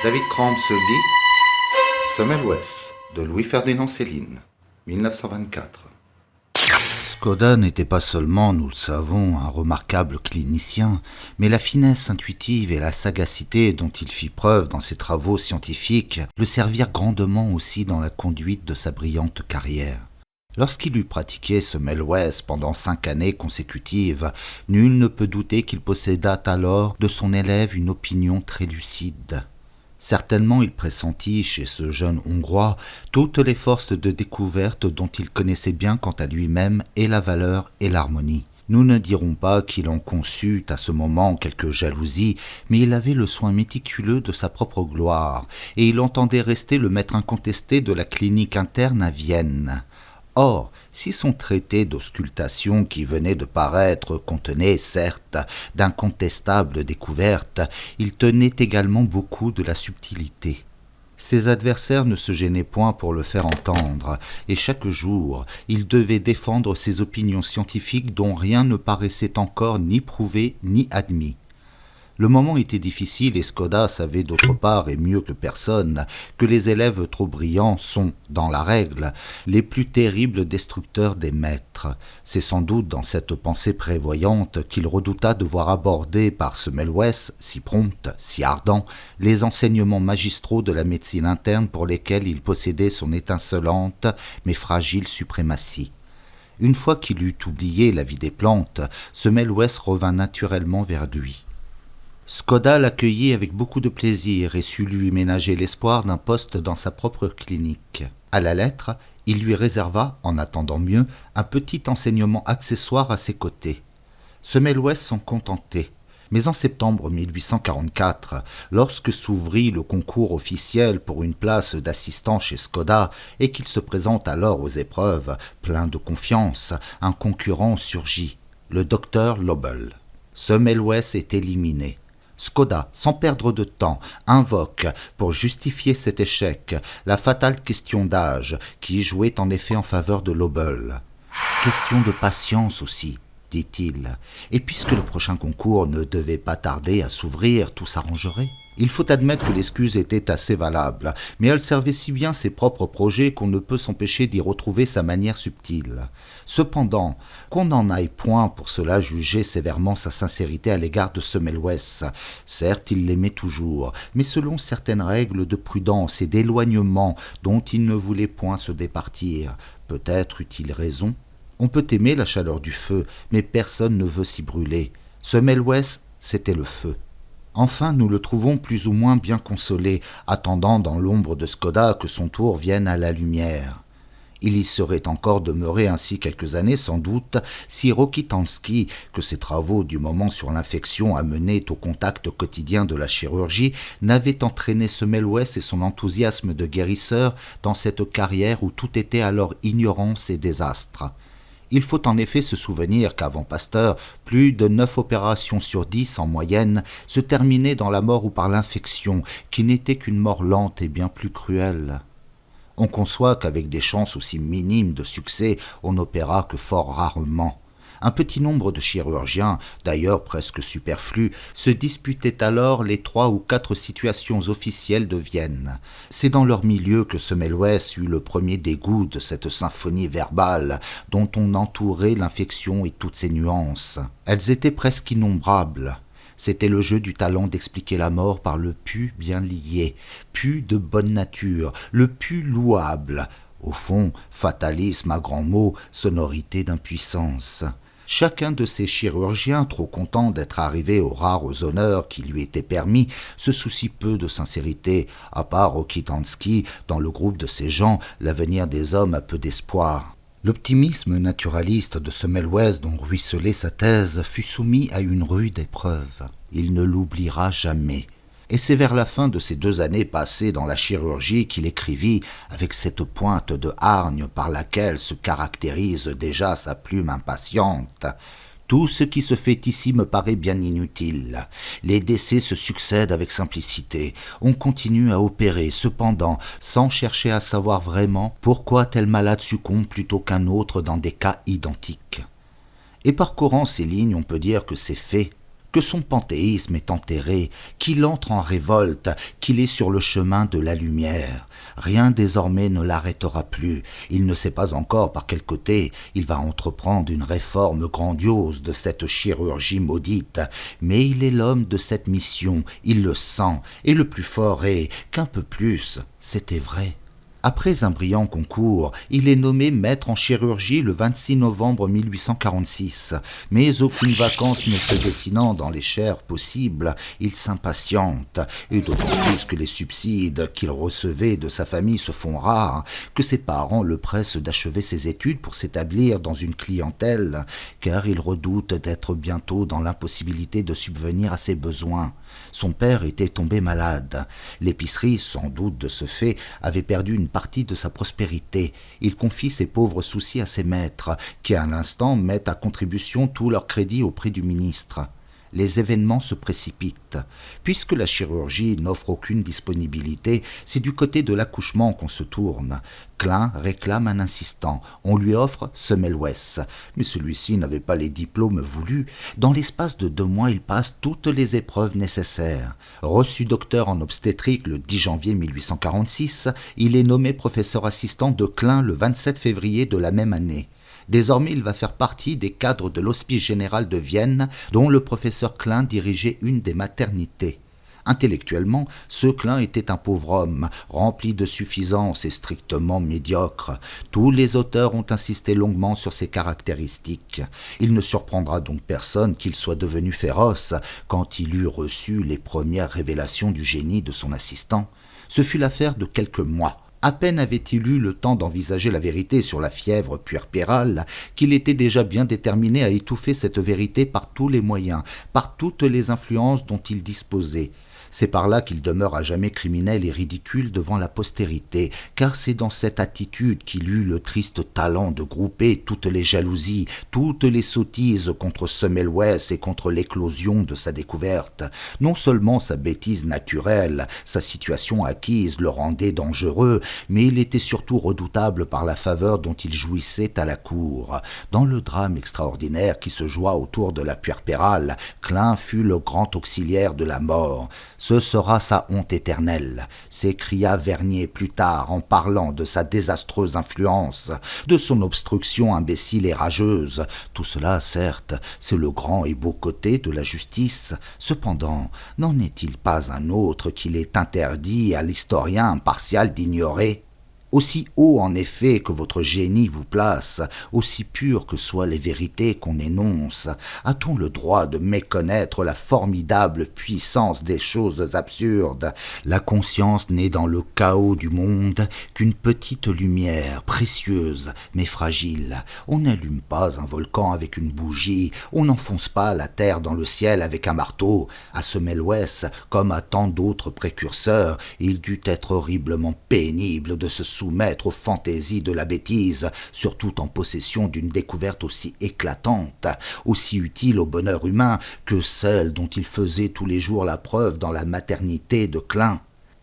David Cramp-Selby, Semmelweis, de Louis-Ferdinand Céline, 1924. Skoda n'était pas seulement, nous le savons, un remarquable clinicien, mais la finesse intuitive et la sagacité dont il fit preuve dans ses travaux scientifiques le servirent grandement aussi dans la conduite de sa brillante carrière. Lorsqu'il eut pratiqué Semmelweis pendant 5 années consécutives, nul ne peut douter qu'il possédât alors de son élève une opinion très lucide. Certainement il pressentit chez ce jeune Hongrois toutes les forces de découverte dont il connaissait bien quant à lui-même et la valeur et l'harmonie. Nous ne dirons pas qu'il en conçut à ce moment quelque jalousie, mais il avait le soin méticuleux de sa propre gloire, et il entendait rester le maître incontesté de la clinique interne à Vienne. Or, si son traité d'auscultation qui venait de paraître contenait, certes, d'incontestables découvertes, il tenait également beaucoup de la subtilité. Ses adversaires ne se gênaient point pour le faire entendre, et chaque jour, il devait défendre ses opinions scientifiques dont rien ne paraissait encore ni prouvé ni admis. Le moment était difficile et Skoda savait d'autre part, et mieux que personne, que les élèves trop brillants sont, dans la règle, les plus terribles destructeurs des maîtres. C'est sans doute dans cette pensée prévoyante qu'il redouta de voir aborder par Semmelweis, si prompt, si ardent, les enseignements magistraux de la médecine interne pour lesquels il possédait son étincelante mais fragile suprématie. Une fois qu'il eut oublié la vie des plantes, Semmelweis revint naturellement vers lui. Skoda l'accueillit avec beaucoup de plaisir et sut lui ménager l'espoir d'un poste dans sa propre clinique. À la lettre, il lui réserva, en attendant mieux, un petit enseignement accessoire à ses côtés. Semmelweis s'en contentait. Mais en septembre 1844, lorsque s'ouvrit le concours officiel pour une place d'assistant chez Skoda et qu'il se présente alors aux épreuves, plein de confiance, un concurrent surgit, le docteur Lobel. Semmelweis est éliminé. Skoda, sans perdre de temps, invoque, pour justifier cet échec, la fatale question d'âge, qui jouait en effet en faveur de Lobel. « Question de patience aussi, dit-il, et puisque le prochain concours ne devait pas tarder à s'ouvrir, tout s'arrangerait. » Il faut admettre que l'excuse était assez valable, mais elle servait si bien ses propres projets qu'on ne peut s'empêcher d'y retrouver sa manière subtile. Cependant, qu'on n'en aille point pour cela juger sévèrement sa sincérité à l'égard de Semmelweis. Certes, il l'aimait toujours, mais selon certaines règles de prudence et d'éloignement dont il ne voulait point se départir. Peut-être eut-il raison. On peut aimer la chaleur du feu, mais personne ne veut s'y brûler. Semmelweis, c'était le feu. Enfin, nous le trouvons plus ou moins bien consolé, attendant dans l'ombre de Skoda que son tour vienne à la lumière. Il y serait encore demeuré ainsi quelques années sans doute si Rokitansky, que ses travaux du moment sur l'infection amenaient au contact quotidien de la chirurgie, n'avait entraîné Semmelweis et son enthousiasme de guérisseur dans cette carrière où tout était alors ignorance et désastre. Il faut en effet se souvenir qu'avant Pasteur, plus de 9 opérations sur 10 en moyenne se terminaient dans la mort ou par l'infection, qui n'était qu'une mort lente et bien plus cruelle. On conçoit qu'avec des chances aussi minimes de succès, on n'opéra que fort rarement. Un petit nombre de chirurgiens, d'ailleurs presque superflus, se disputaient alors les 3 ou 4 situations officielles de Vienne. C'est dans leur milieu que Semmelweis eut le premier dégoût de cette symphonie verbale dont on entourait l'infection et toutes ses nuances. Elles étaient presque innombrables. C'était le jeu du talent d'expliquer la mort par le pu bien lié, pu de bonne nature, le pu louable. Au fond, fatalisme à grands mots, sonorité d'impuissance. Chacun de ces chirurgiens, trop content d'être arrivé aux rares honneurs qui lui étaient permis, se soucie peu de sincérité. À part Rokitansky, dans le groupe de ces gens, l'avenir des hommes a peu d'espoir. L'optimisme naturaliste de Semmelweis dont ruisselait sa thèse fut soumis à une rude épreuve. Il ne l'oubliera jamais. Et c'est vers la fin de ces 2 années passées dans la chirurgie qu'il écrivit, avec cette pointe de hargne par laquelle se caractérise déjà sa plume impatiente. « Tout ce qui se fait ici me paraît bien inutile. Les décès se succèdent avec simplicité. On continue à opérer, cependant, sans chercher à savoir vraiment pourquoi tel malade succombe plutôt qu'un autre dans des cas identiques. » Et parcourant ces lignes, on peut dire que c'est fait, que son panthéisme est enterré, qu'il entre en révolte, qu'il est sur le chemin de la lumière. Rien désormais ne l'arrêtera plus. Il ne sait pas encore par quel côté il va entreprendre une réforme grandiose de cette chirurgie maudite, mais il est l'homme de cette mission, il le sent, et le plus fort est qu'un peu plus, c'était vrai. Après un brillant concours, il est nommé maître en chirurgie le 26 novembre 1846, mais aucune vacance ne se dessinant dans les chaires possibles, il s'impatiente, et d'autant plus que les subsides qu'il recevait de sa famille se font rares, que ses parents le pressent d'achever ses études pour s'établir dans une clientèle, car il redoute d'être bientôt dans l'impossibilité de subvenir à ses besoins. Son père était tombé malade. L'épicerie, sans doute de ce fait, avait perdu une partie de sa prospérité. Il confie ses pauvres soucis à ses maîtres, qui à l'instant mettent à contribution tout leur crédit auprès du ministre. Les événements se précipitent. Puisque la chirurgie n'offre aucune disponibilité, c'est du côté de l'accouchement qu'on se tourne. Klein réclame un assistant. On lui offre Semmelweis. Mais celui-ci n'avait pas les diplômes voulus. Dans l'espace de 2 mois, il passe toutes les épreuves nécessaires. Reçu docteur en obstétrique le 10 janvier 1846, il est nommé professeur assistant de Klein le 27 février de la même année. Désormais, il va faire partie des cadres de l'Hospice général de Vienne, dont le professeur Klein dirigeait une des maternités. Intellectuellement, ce Klein était un pauvre homme, rempli de suffisance et strictement médiocre. Tous les auteurs ont insisté longuement sur ses caractéristiques. Il ne surprendra donc personne qu'il soit devenu féroce quand il eut reçu les premières révélations du génie de son assistant. Ce fut l'affaire de quelques mois. À peine avait-il eu le temps d'envisager la vérité sur la fièvre puerpérale qu'il était déjà bien déterminé à étouffer cette vérité par tous les moyens, par toutes les influences dont il disposait. C'est par là qu'il demeure à jamais criminel et ridicule devant la postérité, car c'est dans cette attitude qu'il eut le triste talent de grouper toutes les jalousies, toutes les sottises contre Semmelweis et contre l'éclosion de sa découverte. Non seulement sa bêtise naturelle, sa situation acquise le rendait dangereux, mais il était surtout redoutable par la faveur dont il jouissait à la cour. Dans le drame extraordinaire qui se joua autour de la puerpérale, Klein fut le grand auxiliaire de la mort. Ce sera sa honte éternelle, s'écria Vernier plus tard en parlant de sa désastreuse influence, de son obstruction imbécile et rageuse. Tout cela, certes, c'est le grand et beau côté de la justice. Cependant, n'en est-il pas un autre qu'il est interdit à l'historien impartial d'ignorer ? Aussi haut en effet que votre génie vous place, aussi pures que soient les vérités qu'on énonce, a-t-on le droit de méconnaître la formidable puissance des choses absurdes? La conscience n'est dans le chaos du monde qu'une petite lumière, précieuse mais fragile. On n'allume pas un volcan avec une bougie, on n'enfonce pas la terre dans le ciel avec un marteau. À Semmelweis, comme à tant d'autres précurseurs, il dut être horriblement pénible de se soumettre aux fantaisies de la bêtise, surtout en possession d'une découverte aussi éclatante, aussi utile au bonheur humain que celle dont il faisait tous les jours la preuve dans la maternité de Klein.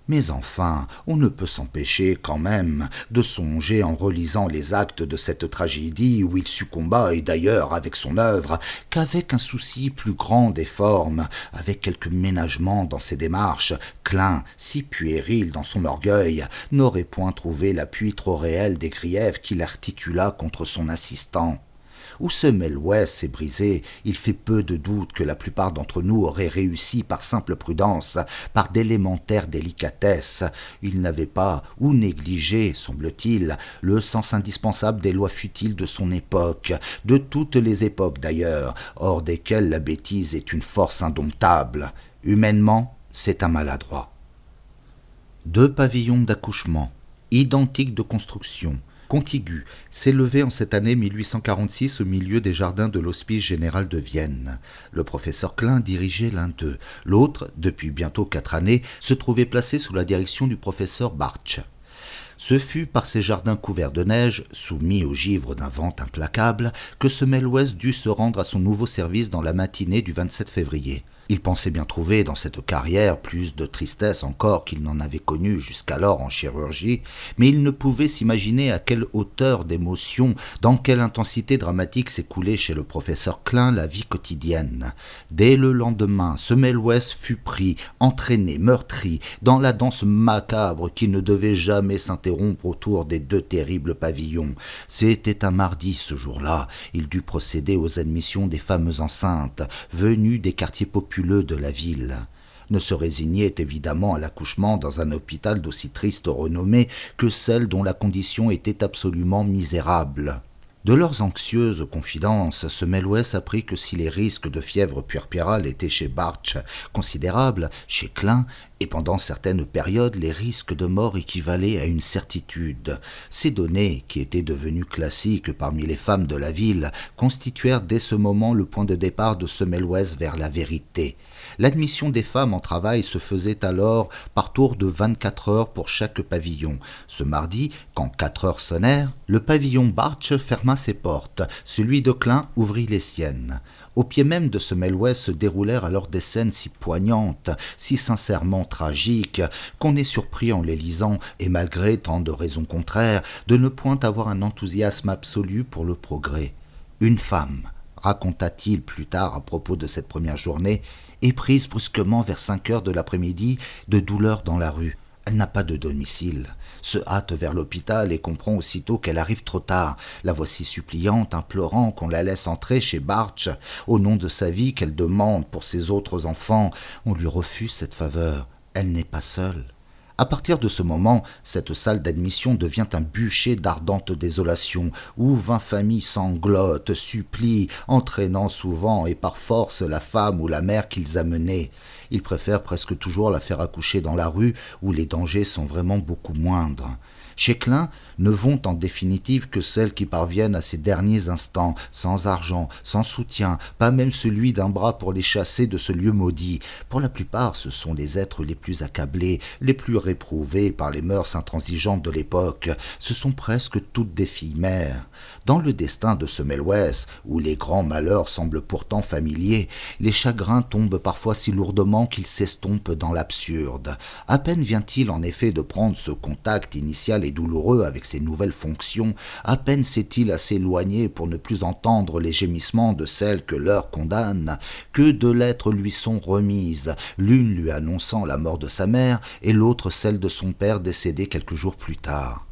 Mais enfin, on ne peut s'empêcher quand même de songer en relisant les actes de cette tragédie où il succomba, et d'ailleurs avec son œuvre, qu'avec un souci plus grand des formes, avec quelques ménagements dans ses démarches, Klein, si puéril dans son orgueil, n'aurait point trouvé l'appui trop réel des griefs qu'il articula contre son assistant. Où Semmelweis est brisé, il fait peu de doute que la plupart d'entre nous auraient réussi par simple prudence, par d'élémentaires délicatesses. Il n'avait pas, ou négligé, semble-t-il, le sens indispensable des lois futiles de son époque, de toutes les époques d'ailleurs, hors desquelles la bêtise est une force indomptable. Humainement, c'est un maladroit. 2 pavillons d'accouchement, identiques de construction, contigu, s'élevait en cette année 1846 au milieu des jardins de l'Hospice général de Vienne. Le professeur Klein dirigeait l'un d'eux. L'autre, depuis bientôt 4 années, se trouvait placé sous la direction du professeur Bartsch. Ce fut par ces jardins couverts de neige, soumis au givre d'un vent implacable, que Semmelweis dut se rendre à son nouveau service dans la matinée du 27 février. Il pensait bien trouver dans cette carrière plus de tristesse encore qu'il n'en avait connu jusqu'alors en chirurgie, mais il ne pouvait s'imaginer à quelle hauteur d'émotion, dans quelle intensité dramatique s'écoulait chez le professeur Klein la vie quotidienne. Dès le lendemain, Semmelweis fut pris, entraîné, meurtri, dans la danse macabre qui ne devait jamais s'interrompre autour des deux terribles pavillons. C'était un mardi ce jour-là. Il dut procéder aux admissions des femmes enceintes, venues des quartiers populaires de la ville. Ne se résignait évidemment à l'accouchement dans un hôpital d'aussi triste renommée que celle dont la condition était absolument misérable. De leurs anxieuses confidences, Semmelweis apprit que si les risques de fièvre puerpérale étaient chez Bartsch considérables, chez Klein, et pendant certaines périodes, les risques de mort équivalaient à une certitude. Ces données, qui étaient devenues classiques parmi les femmes de la ville, constituèrent dès ce moment le point de départ de Semmelweis vers la vérité. L'admission des femmes en travail se faisait alors par tour de 24 heures pour chaque pavillon. Ce mardi, quand 4 heures sonnèrent, le pavillon Bartsch ferma ses portes, celui de Klein ouvrit les siennes. Au pied même de Semmelweis se déroulèrent alors des scènes si poignantes, si sincèrement tragiques, qu'on est surpris en les lisant, et malgré tant de raisons contraires, de ne point avoir un enthousiasme absolu pour le progrès. Une femme, raconta-t-il plus tard à propos de cette première journée, est prise brusquement vers 5 heures de l'après-midi de douleur dans la rue. Elle n'a pas de domicile, se hâte vers l'hôpital et comprend aussitôt qu'elle arrive trop tard. La voici suppliante, implorant qu'on la laisse entrer chez Bartsch. Au nom de sa vie qu'elle demande pour ses autres enfants, on lui refuse cette faveur. Elle n'est pas seule. À partir de ce moment, cette salle d'admission devient un bûcher d'ardente désolation, où 20 familles sanglotent, supplient, entraînant souvent et par force la femme ou la mère qu'ils amenaient. Ils préfèrent presque toujours la faire accoucher dans la rue, où les dangers sont vraiment beaucoup moindres. Chez Klein ne vont en définitive que celles qui parviennent à ces derniers instants, sans argent, sans soutien, pas même celui d'un bras pour les chasser de ce lieu maudit. Pour la plupart, ce sont les êtres les plus accablés, les plus réprouvés par les mœurs intransigeantes de l'époque. Ce sont presque toutes des filles-mères. Dans le destin de Semmelweis, où les grands malheurs semblent pourtant familiers, les chagrins tombent parfois si lourdement qu'ils s'estompent dans l'absurde. À peine vient-il en effet de prendre ce contact initial et douloureux avec ses nouvelles fonctions, à peine s'est-il assez éloigné pour ne plus entendre les gémissements de celles que l'heure condamne, que 2 lettres lui sont remises, l'une lui annonçant la mort de sa mère et l'autre celle de son père décédé quelques jours plus tard.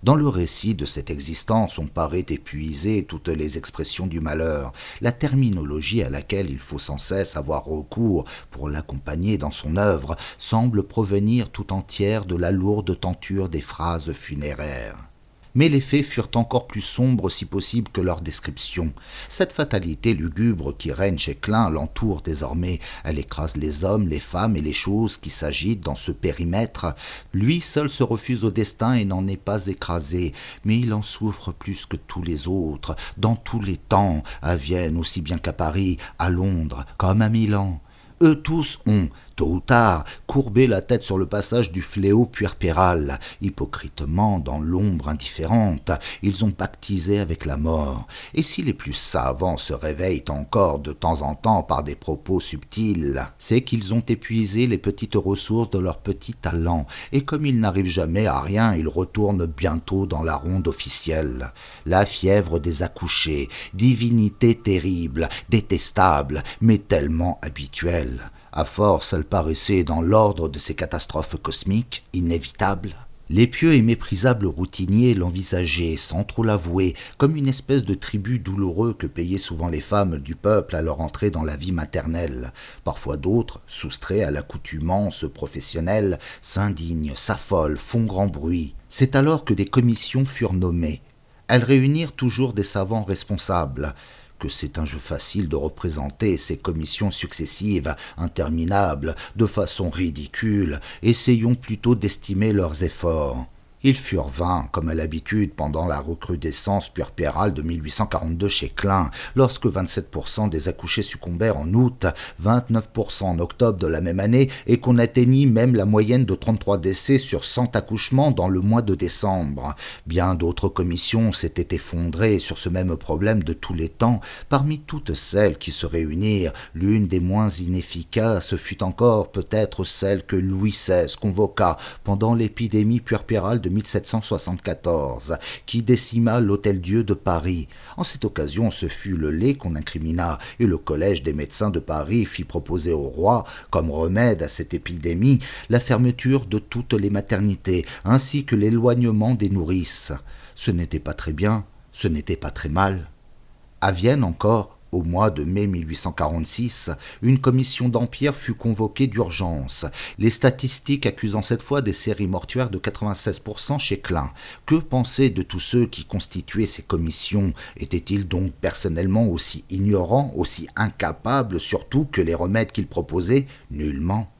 Dans le récit de cette existence, on paraît épuiser toutes les expressions du malheur. La terminologie à laquelle il faut sans cesse avoir recours pour l'accompagner dans son œuvre semble provenir tout entière de la lourde tenture des phrases funéraires. Mais les faits furent encore plus sombres si possible que leur description. Cette fatalité lugubre qui règne chez Klein l'entoure désormais. Elle écrase les hommes, les femmes et les choses qui s'agitent dans ce périmètre. Lui seul se refuse au destin et n'en est pas écrasé, mais il en souffre plus que tous les autres, dans tous les temps, à Vienne aussi bien qu'à Paris, à Londres comme à Milan. Eux tous ont, tôt ou tard, courbé la tête sur le passage du fléau puerpéral. Hypocritement, dans l'ombre indifférente, ils ont pactisé avec la mort. Et si les plus savants se réveillent encore de temps en temps par des propos subtils, c'est qu'ils ont épuisé les petites ressources de leur petit talent, et comme ils n'arrivent jamais à rien, ils retournent bientôt dans la ronde officielle. La fièvre des accouchés, divinité terrible, détestable, mais tellement habituelle. À force, elle paraissait dans l'ordre de ces catastrophes cosmiques, inévitables. Les pieux et méprisables routiniers l'envisageaient, sans trop l'avouer, comme une espèce de tribut douloureux que payaient souvent les femmes du peuple à leur entrée dans la vie maternelle. Parfois d'autres, soustraits à l'accoutumance professionnelle, s'indignent, s'affolent, font grand bruit. C'est alors que des commissions furent nommées. Elles réunirent toujours des savants responsables. Que c'est un jeu facile de représenter ces commissions successives, interminables, de façon ridicule, essayons plutôt d'estimer leurs efforts. Ils furent 20, comme à l'habitude pendant la recrudescence puerpérale de 1842 chez Klein, lorsque 27% des accouchés succombèrent en août, 29% en octobre de la même année, et qu'on atteignit même la moyenne de 33 décès sur 100 accouchements dans le mois de décembre. Bien d'autres commissions s'étaient effondrées sur ce même problème de tous les temps. Parmi toutes celles qui se réunirent, l'une des moins inefficaces fut encore peut-être celle que Louis XVI convoqua pendant l'épidémie puerpérale de 1774, qui décima l'Hôtel-Dieu de Paris. En cette occasion, ce fut le lait qu'on incrimina, et le Collège des médecins de Paris fit proposer au roi, comme remède à cette épidémie, la fermeture de toutes les maternités, ainsi que l'éloignement des nourrices. Ce n'était pas très bien, ce n'était pas très mal. À Vienne encore, au mois de mai 1846, une commission d'Empire fut convoquée d'urgence, les statistiques accusant cette fois des séries mortuaires de 96% chez Klein. Que penser de tous ceux qui constituaient ces commissions? Étaient-ils donc personnellement aussi ignorants, aussi incapables surtout que les remèdes qu'ils proposaient? Nullement.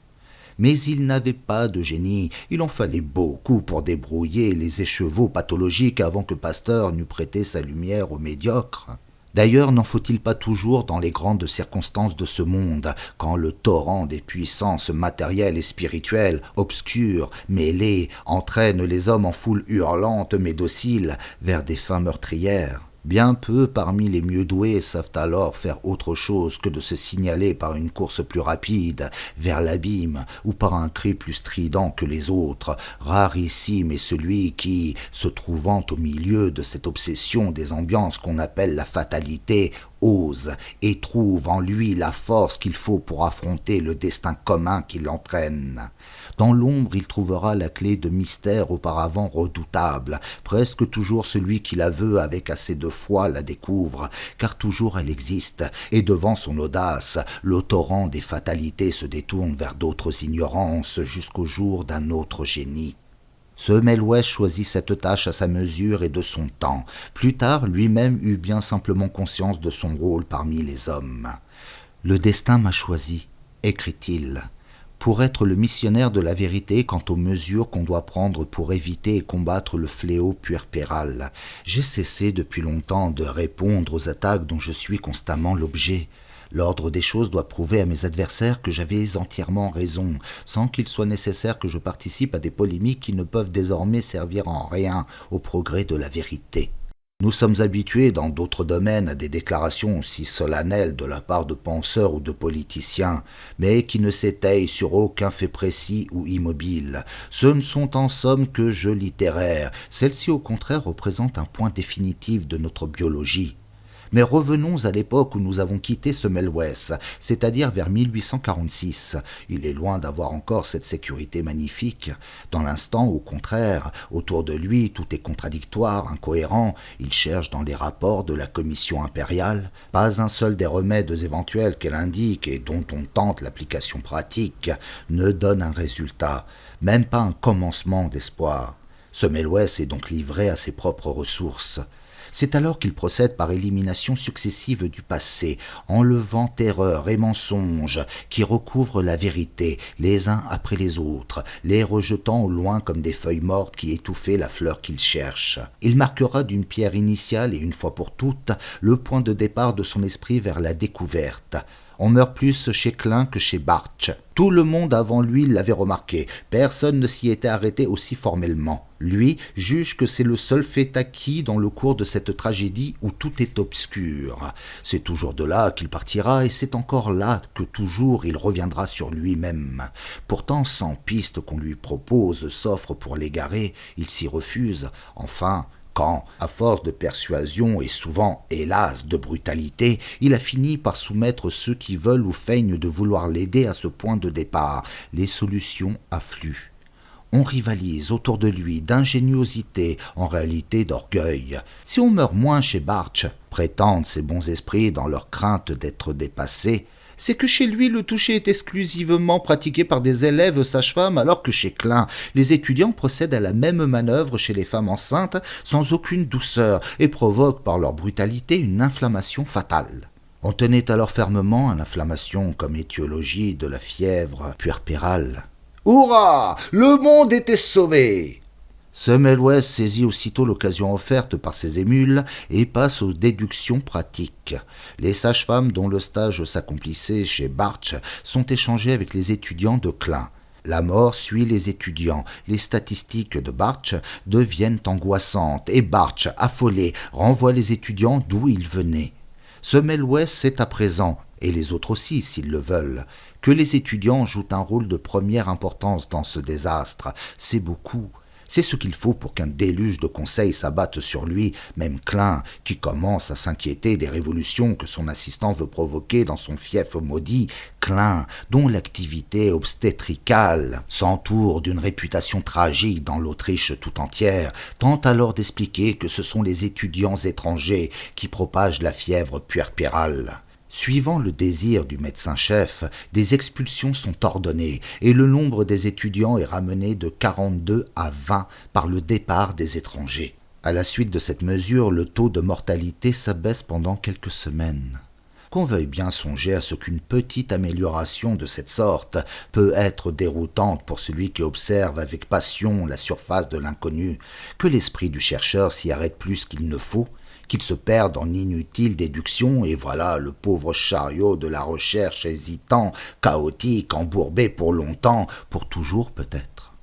Mais ils n'avaient pas de génie, il en fallait beaucoup pour débrouiller les écheveaux pathologiques avant que Pasteur n'eût prêté sa lumière aux médiocres. D'ailleurs, n'en faut-il pas toujours dans les grandes circonstances de ce monde, quand le torrent des puissances matérielles et spirituelles, obscures, mêlées, entraîne les hommes en foule hurlante mais docile vers des fins meurtrières? Bien peu parmi les mieux doués savent alors faire autre chose que de se signaler par une course plus rapide vers l'abîme ou par un cri plus strident que les autres. Rarissime est celui qui, se trouvant au milieu de cette obsession des ambiances qu'on appelle la fatalité, ose et trouve en lui la force qu'il faut pour affronter le destin commun qui l'entraîne. Dans l'ombre, il trouvera la clé de mystères auparavant redoutables. Presque toujours celui qui la veut avec assez de foi la découvre, car toujours elle existe, et devant son audace, le torrent des fatalités se détourne vers d'autres ignorances jusqu'au jour d'un autre génie. Semmelweis choisit cette tâche à sa mesure et de son temps. Plus tard, lui-même eut bien simplement conscience de son rôle parmi les hommes. « Le destin m'a choisi », écrit-il, pour être le missionnaire de la vérité quant aux mesures qu'on doit prendre pour éviter et combattre le fléau puerpéral. J'ai cessé depuis longtemps de répondre aux attaques dont je suis constamment l'objet. L'ordre des choses doit prouver à mes adversaires que j'avais entièrement raison, sans qu'il soit nécessaire que je participe à des polémiques qui ne peuvent désormais servir en rien au progrès de la vérité. Nous sommes habitués dans d'autres domaines à des déclarations aussi solennelles de la part de penseurs ou de politiciens, mais qui ne s'étayent sur aucun fait précis ou immobile. Ce ne sont en somme que jeux littéraires. Celles-ci au contraire représentent un point définitif de notre biologie. Mais revenons à l'époque où nous avons quitté Semmelweis, c'est-à-dire vers 1846. Il est loin d'avoir encore cette sécurité magnifique. Dans l'instant, au contraire, autour de lui, tout est contradictoire, incohérent. Il cherche dans les rapports de la commission impériale. Pas un seul des remèdes éventuels qu'elle indique et dont on tente l'application pratique ne donne un résultat, même pas un commencement d'espoir. Semmelweis est donc livré à ses propres ressources. C'est alors qu'il procède par élimination successive du passé, enlevant terreurs et mensonges qui recouvrent la vérité, les uns après les autres, les rejetant au loin comme des feuilles mortes qui étouffaient la fleur qu'il cherche. Il marquera d'une pierre initiale et une fois pour toutes le point de départ de son esprit vers la découverte. On meurt plus chez Klein que chez Bartsch. Tout le monde avant lui l'avait remarqué. Personne ne s'y était arrêté aussi formellement. Lui juge que c'est le seul fait acquis dans le cours de cette tragédie où tout est obscur. C'est toujours de là qu'il partira et c'est encore là que toujours il reviendra sur lui-même. Pourtant, 100 pistes qu'on lui propose s'offrent pour l'égarer, il s'y refuse. Enfin, quand, à force de persuasion et souvent, hélas, de brutalité, il a fini par soumettre ceux qui veulent ou feignent de vouloir l'aider à ce point de départ, les solutions affluent. On rivalise autour de lui d'ingéniosité, en réalité d'orgueil. Si on meurt moins chez Bartsch, prétendent ces bons esprits dans leur crainte d'être dépassés, c'est que chez lui le toucher est exclusivement pratiqué par des élèves sages-femmes, alors que chez Klein, les étudiants procèdent à la même manœuvre chez les femmes enceintes sans aucune douceur et provoquent par leur brutalité une inflammation fatale. On tenait alors fermement à l'inflammation comme étiologie de la fièvre puerpérale. « Hurrah ! Le monde était sauvé !» Semmelweis saisit aussitôt l'occasion offerte par ses émules et passe aux déductions pratiques. Les sages-femmes dont le stage s'accomplissait chez Bartsch sont échangées avec les étudiants de Klein. La mort suit les étudiants. Les statistiques de Bartsch deviennent angoissantes et Bartsch, affolé, renvoie les étudiants d'où ils venaient. Semmelweis sait à présent, et les autres aussi s'ils le veulent, que les étudiants jouent un rôle de première importance dans ce désastre. C'est beaucoup. C'est ce qu'il faut pour qu'un déluge de conseils s'abatte sur lui, même Klein, qui commence à s'inquiéter des révolutions que son assistant veut provoquer dans son fief maudit. Klein, dont l'activité obstétricale s'entoure d'une réputation tragique dans l'Autriche tout entière, tente alors d'expliquer que ce sont les étudiants étrangers qui propagent la fièvre puerpérale. Suivant le désir du médecin-chef, des expulsions sont ordonnées et le nombre des étudiants est ramené de 42 à 20 par le départ des étrangers. À la suite de cette mesure, le taux de mortalité s'abaisse pendant quelques semaines. Qu'on veuille bien songer à ce qu'une petite amélioration de cette sorte peut être déroutante pour celui qui observe avec passion la surface de l'inconnu, que l'esprit du chercheur s'y arrête plus qu'il ne faut, qu'il se perde en inutiles déductions, et voilà le pauvre chariot de la recherche hésitant, chaotique, embourbé pour longtemps, pour toujours peut-être.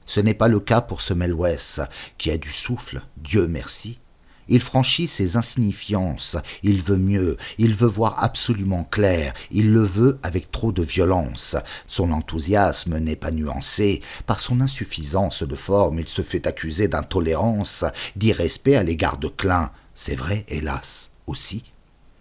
Ce n'est pas le cas pour Semmelweis, qui a du souffle, Dieu merci. Il franchit ses insignifiances, il veut mieux, il veut voir absolument clair, il le veut avec trop de violence. Son enthousiasme n'est pas nuancé, par son insuffisance de forme il se fait accuser d'intolérance, d'irrespect à l'égard de Klein. C'est vrai, hélas, aussi.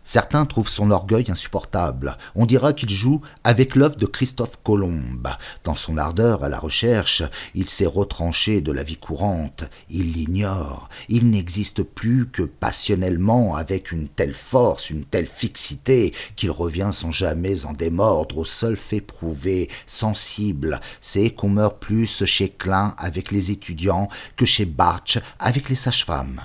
Certains trouvent son orgueil insupportable. On dira qu'il joue avec l'œuvre de Christophe Colomb. Dans son ardeur à la recherche, il s'est retranché de la vie courante. Il l'ignore. Il n'existe plus que passionnellement, avec une telle force, une telle fixité, qu'il revient sans jamais en démordre au seul fait prouvé, sensible. C'est qu'on meurt plus chez Klein avec les étudiants que chez Bartsch avec les sages-femmes.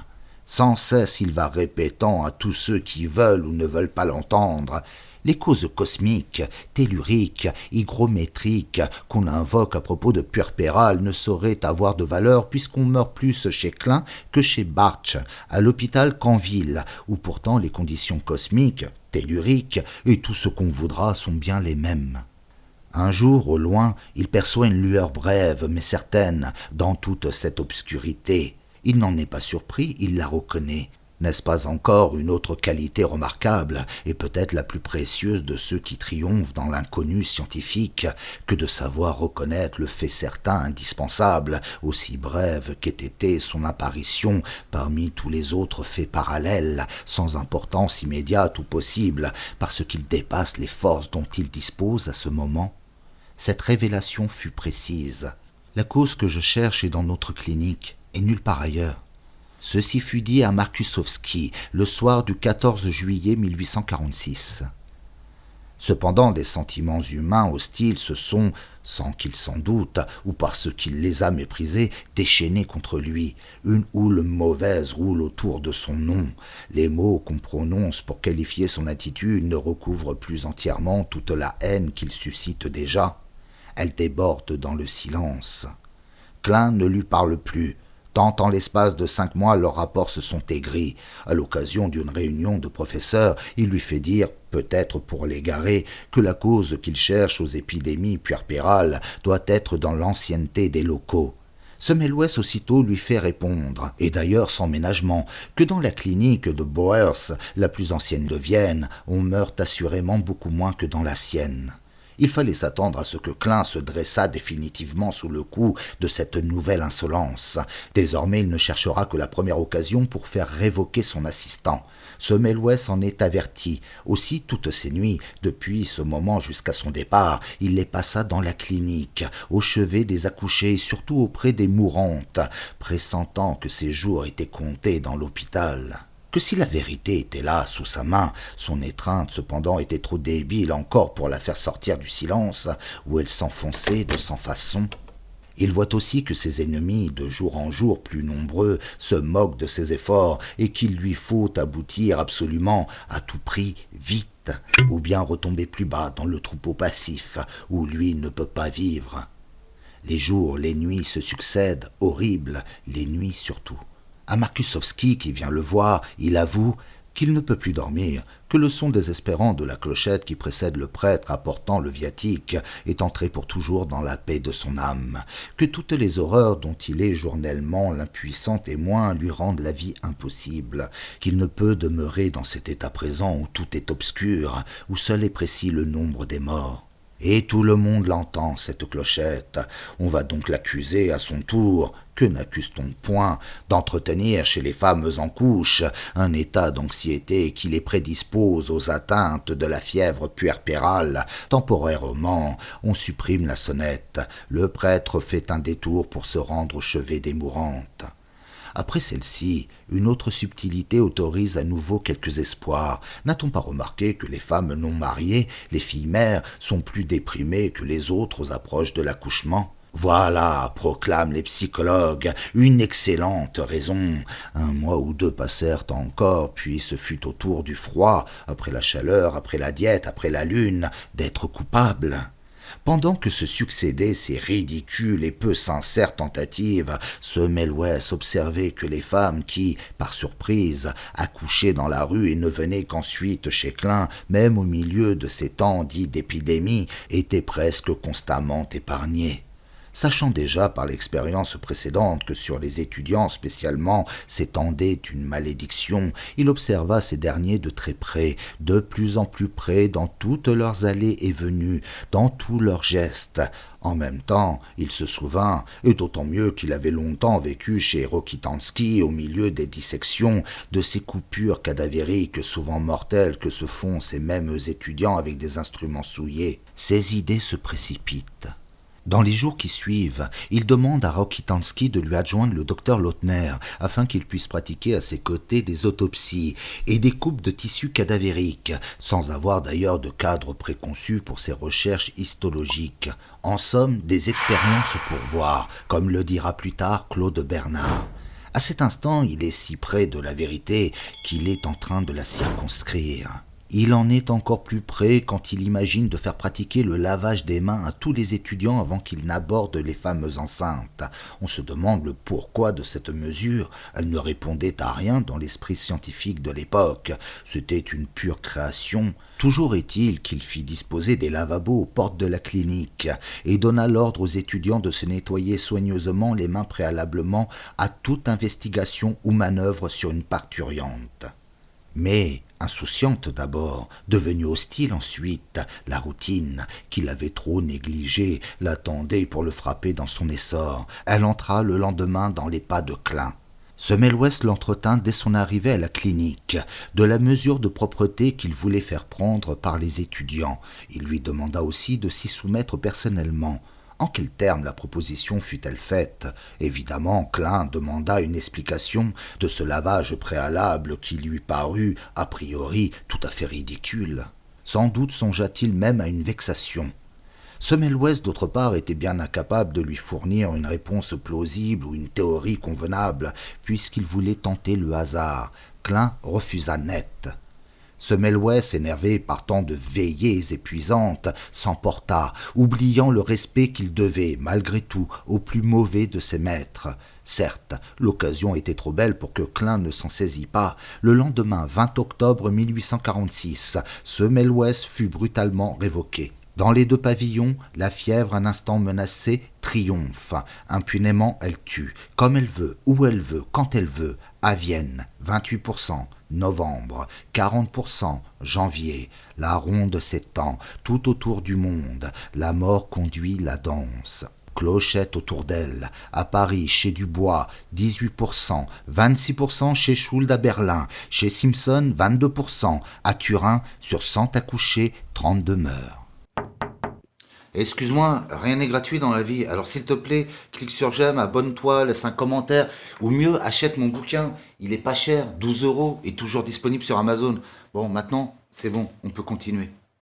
Sans cesse il va répétant à tous ceux qui veulent ou ne veulent pas l'entendre les causes cosmiques, telluriques, hygrométriques qu'on invoque à propos de puerpérale ne sauraient avoir de valeur puisqu'on meurt plus chez Klein que chez Bartsch, à l'hôpital Canville, où pourtant les conditions cosmiques, telluriques et tout ce qu'on voudra sont bien les mêmes. Un jour, au loin, il perçoit une lueur brève mais certaine dans toute cette obscurité. Il n'en est pas surpris, il la reconnaît. N'est-ce pas encore une autre qualité remarquable, et peut-être la plus précieuse de ceux qui triomphent dans l'inconnu scientifique, que de savoir reconnaître le fait certain indispensable, aussi brève qu'ait été son apparition parmi tous les autres faits parallèles, sans importance immédiate ou possible, parce qu'il dépasse les forces dont il dispose à ce moment? Cette révélation fut précise. La cause que je cherche est dans notre clinique, et nulle part ailleurs. Ceci fut dit à Markusowski le soir du 14 juillet 1846. Cependant, les sentiments humains hostiles se sont, sans qu'il s'en doute, ou parce qu'il les a méprisés, déchaînés contre lui. Une houle mauvaise roule autour de son nom. Les mots qu'on prononce pour qualifier son attitude ne recouvrent plus entièrement toute la haine qu'il suscite déjà. Elle déborde dans le silence. Klein ne lui parle plus. Tant en l'espace de 5 mois, leurs rapports se sont aigris. À l'occasion d'une réunion de professeurs, il lui fait dire, peut-être pour l'égarer, que la cause qu'il cherche aux épidémies puerpérales doit être dans l'ancienneté des locaux. Semmelweis aussitôt lui fait répondre, et d'ailleurs sans ménagement, que dans la clinique de Boers, la plus ancienne de Vienne, on meurt assurément beaucoup moins que dans la sienne. Il fallait s'attendre à ce que Klein se dressât définitivement sous le coup de cette nouvelle insolence. Désormais, il ne cherchera que la première occasion pour faire révoquer son assistant. Semmelweis en est averti. Aussi, toutes ces nuits, depuis ce moment jusqu'à son départ, il les passa dans la clinique, au chevet des accouchés et surtout auprès des mourantes, pressentant que ses jours étaient comptés dans l'hôpital. Que si la vérité était là, sous sa main, son étreinte cependant était trop débile encore pour la faire sortir du silence, où elle s'enfonçait de sans façon. Il voit aussi que ses ennemis, de jour en jour plus nombreux, se moquent de ses efforts et qu'il lui faut aboutir absolument, à tout prix, vite, ou bien retomber plus bas dans le troupeau passif, où lui ne peut pas vivre. Les jours, les nuits se succèdent, horribles, les nuits surtout. À Markusowski, qui vient le voir, il avoue qu'il ne peut plus dormir, que le son désespérant de la clochette qui précède le prêtre apportant le viatique est entré pour toujours dans la paix de son âme, que toutes les horreurs dont il est journellement l'impuissant témoin lui rendent la vie impossible, qu'il ne peut demeurer dans cet état présent où tout est obscur, où seul est précis le nombre des morts. Et tout le monde l'entend, cette clochette. On va donc l'accuser à son tour, que n'accuse-t-on point, d'entretenir chez les femmes en couche un état d'anxiété qui les prédispose aux atteintes de la fièvre puerpérale. Temporairement, on supprime la sonnette. Le prêtre fait un détour pour se rendre au chevet des mourantes. Après celle-ci, une autre subtilité autorise à nouveau quelques espoirs. N'a-t-on pas remarqué que les femmes non mariées, les filles mères, sont plus déprimées que les autres aux approches de l'accouchement ? Voilà, proclament les psychologues, une excellente raison. 1 mois ou 2 passèrent encore, puis ce fut au tour du froid, après la chaleur, après la diète, après la lune, d'être coupable. Pendant que se succédaient ces ridicules et peu sincères tentatives, Semmelweis observait que les femmes qui, par surprise, accouchaient dans la rue et ne venaient qu'ensuite chez Klein, même au milieu de ces temps dits d'épidémie, étaient presque constamment épargnées. Sachant déjà par l'expérience précédente que sur les étudiants spécialement s'étendait une malédiction, il observa ces derniers de très près, de plus en plus près dans toutes leurs allées et venues, dans tous leurs gestes. En même temps, il se souvint, et d'autant mieux qu'il avait longtemps vécu chez Rokitansky au milieu des dissections, de ces coupures cadavériques souvent mortelles que se font ces mêmes étudiants avec des instruments souillés. Ses idées se précipitent. Dans les jours qui suivent, il demande à Rokitansky de lui adjoindre le docteur Lautner afin qu'il puisse pratiquer à ses côtés des autopsies et des coupes de tissus cadavériques, sans avoir d'ailleurs de cadre préconçu pour ses recherches histologiques. En somme, des expériences pour voir, comme le dira plus tard Claude Bernard. À cet instant, il est si près de la vérité qu'il est en train de la circonscrire. Il en est encore plus près quand il imagine de faire pratiquer le lavage des mains à tous les étudiants avant qu'ils n'abordent les femmes enceintes. On se demande le pourquoi de cette mesure. Elle ne répondait à rien dans l'esprit scientifique de l'époque. C'était une pure création. Toujours est-il qu'il fit disposer des lavabos aux portes de la clinique et donna l'ordre aux étudiants de se nettoyer soigneusement les mains préalablement à toute investigation ou manœuvre sur une parturiente. Mais, insouciante d'abord, devenue hostile ensuite, la routine, qu'il avait trop négligée, l'attendait pour le frapper dans son essor. Elle entra le lendemain dans les pas de Klein. Semmelweis l'entretint dès son arrivée à la clinique, de la mesure de propreté qu'il voulait faire prendre par les étudiants. Il lui demanda aussi de s'y soumettre personnellement. En quels termes la proposition fut-elle faite ? Évidemment, Klein demanda une explication de ce lavage préalable qui lui parut, a priori, tout à fait ridicule. Sans doute songea-t-il même à une vexation. Semmelweis, d'autre part, était bien incapable de lui fournir une réponse plausible ou une théorie convenable, puisqu'il voulait tenter le hasard. Klein refusa net. Semmelweis, énervé par tant de veillées épuisantes, s'emporta, oubliant le respect qu'il devait, malgré tout, au plus mauvais de ses maîtres. Certes, l'occasion était trop belle pour que Klein ne s'en saisît pas. Le lendemain 20 octobre 1846, Semmelweis fut brutalement révoqué. Dans les 2 pavillons, la fièvre, un instant menacée, triomphe. Impunément, elle tue, comme elle veut, où elle veut, quand elle veut. À Vienne, 28%, novembre, 40%, janvier. La ronde s'étend, tout autour du monde. La mort conduit la danse. Clochette autour d'elle. À Paris, chez Dubois, 18%, 26% chez Schuld à Berlin, chez Simpson, 22%, à Turin, sur 100 accouchés, 32 meurent. Excuse-moi, rien n'est gratuit dans la vie, alors s'il te plaît, clique sur j'aime, abonne-toi, laisse un commentaire, ou mieux, achète mon bouquin, il est pas cher, 12 € et toujours disponible sur Amazon. Bon, maintenant, c'est bon, on peut continuer.